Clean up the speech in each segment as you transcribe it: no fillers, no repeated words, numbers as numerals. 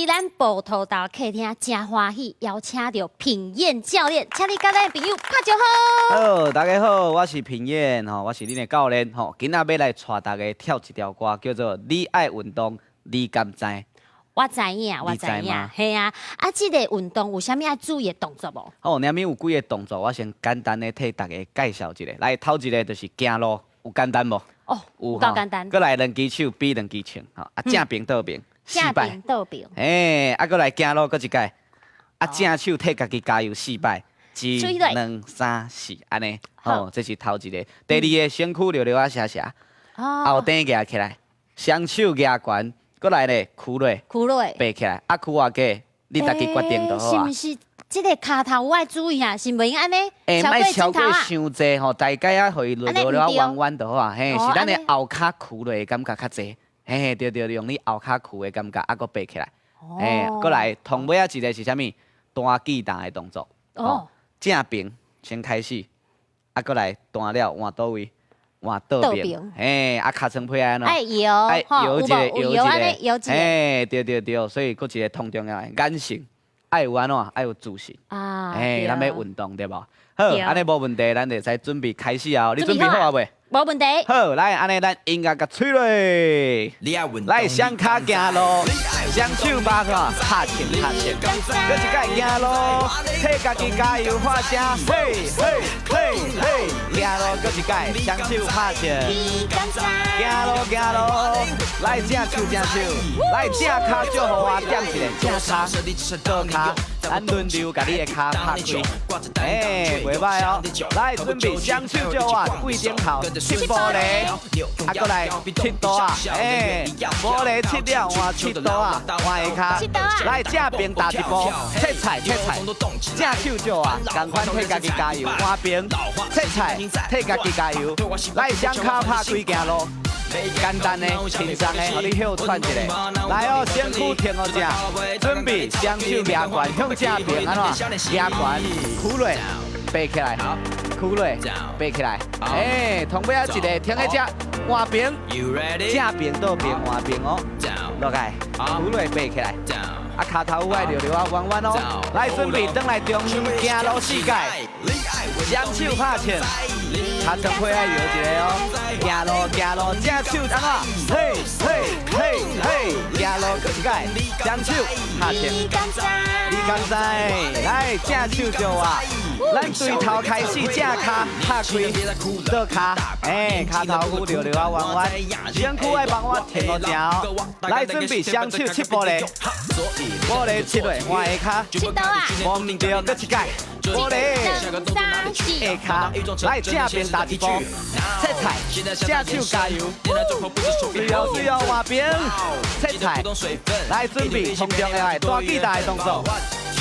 日咱报头到客厅真欢喜，邀请到品燕教练，请你甲咱的朋友拍招呼。好，大家好，我是品燕吼，我是恁的教练吼。今仔要来带大家跳一条歌，叫做《你爱运动，你敢知》。我知影，我知影，嘿啊！啊，这个运动有啥物要注意的动作无？好，下面有几个动作，我先简单的替大家介绍一下。来，头一个就是行路，有简单无？哦，有够简单。过来两只手比两只枪，吼，啊正平倒平，正平倒平。嘿，啊，过来行路，搁一摆，啊正手替家己加油4摆。1、2、3、4，安尼，吼，这是头一个。第二个，身躯溜溜啊斜斜，后顶夹起来，双手夹悬，过来咧，屈落，背起来，啊，屈偌低，你家己决定就好啊。是毋是？这个骹头我爱注意啊，是袂用安尼超过超过伤济吼，大概啊，互伊溜溜啊弯弯就好啊。嘿，是咱的后骹屈落的感觉较济。嘿，对，用你后骹屈的感觉，啊，搁背起来。嘿，过来，同尾啊一个是啥物？单举重的动作。哦。正平先开始，啊，过来弹了换倒位，换倒平，嘿，啊，尻川配安怎？爱摇一个，摇一个，嘿，对，所以佫一个通重要的眼神，爱有安怎？爱有自信，嘿，咱要运动对无？好，安尼无问题，咱就使准备开始啊！你准备好啊未？无问题。好，来，安尼咱音乐甲吹落，来双脚行路，双手把看，拍拳，搁一摆行路，替家己加油喊声，嘿，行路搁一摆，双手拍拳，行路，来正手，来正脚祝福我点一个，正脚，倒脚，咱轮流甲你的脚拍开，嘿，袂歹哦，来准备双手祝我跪顶头。切玻璃，啊，过来切刀啊，玻璃切了换切刀啊，换下骹，来正平打一步，切菜，正手招啊，共款替家己加油，换平，切菜，替家己加油，来双脚拍开行路，简单的、轻松的，互你休喘一下，来哦，身躯挺好正，准备双手夹悬向正平安怎？夹悬，屈落，背起来。屈落，背起来，同尾啊一个停在这，换平，正平倒平换平哦，落来，屈落背起来，啊骹头有爱溜溜啊弯弯哦，来准备转来中央行路4界，双手拍拳，骹前配爱摇一个哦，行路正手安怎？嘿，行路搁一界，双手拍拳，你敢知？来正手招啊！咱对头开始，正脚拍开，倒脚，骹头骨溜溜啊弯弯，身躯爱帮我挺好正哦。来准备双手切玻璃，玻璃切落换下骹，切刀啊，无唔对，搁一摆，玻璃下骹，来正平打一步，切菜，正手加油，水哦换平，切菜，来准备通常的大举大的动作，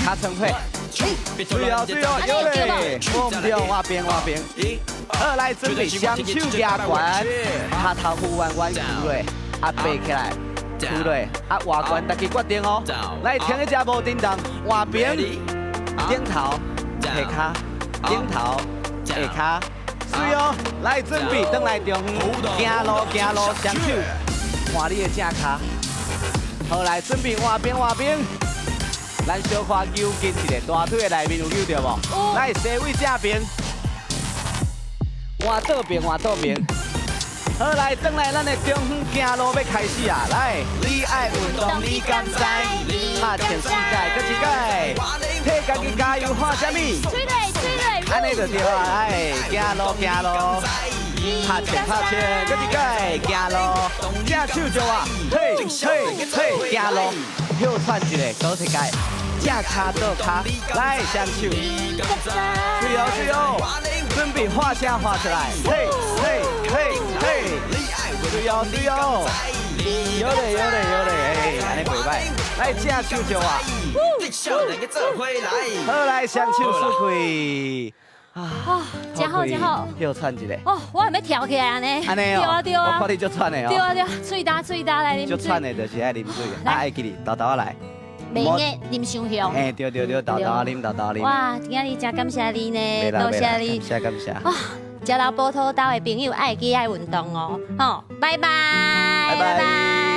脚前配。水哦，有嘞，我唔对，换平。好，来准备双手夹悬，骹头扶弯弯屈落，啊背起来，屈落，啊换悬，大家决定哦。来停一只无震动，换平，顶头，下骹，顶头，下骹，水哦，来准备转来中央，行路，双手换你的正骹，好来准备换平。咱小可扭紧一个，大腿的内面有扭到无？来，西位正平，换倒平。好来，转来咱的中央行路要开始啊！来，你爱运动，你敢知？拍拳4界，搁一界，替家己加油喊啥物？吹落，安尼就对啊！来，行路，拍拳，搁一界，行路，正手招啊！嘿，行路，休喘一下，倒一界。正脚倒脚，来双手，水哦，准备画声画出来，嘿，水哦，有嘞，安尼袂歹，来正手招啊，好来双手输开。真好，休喘一下。哦，我还要跳起来安尼。对啊，我看你足喘的哦。对啊，嘴大来啉水。足喘的就是爱啉水，爱记哩，豆豆来。袂用啉伤香。对，豆豆啉。哇，今仔日真感谢你呢，多谢你。感谢。啊，食到波头岛的朋友爱记爱运动哦，吼，拜拜。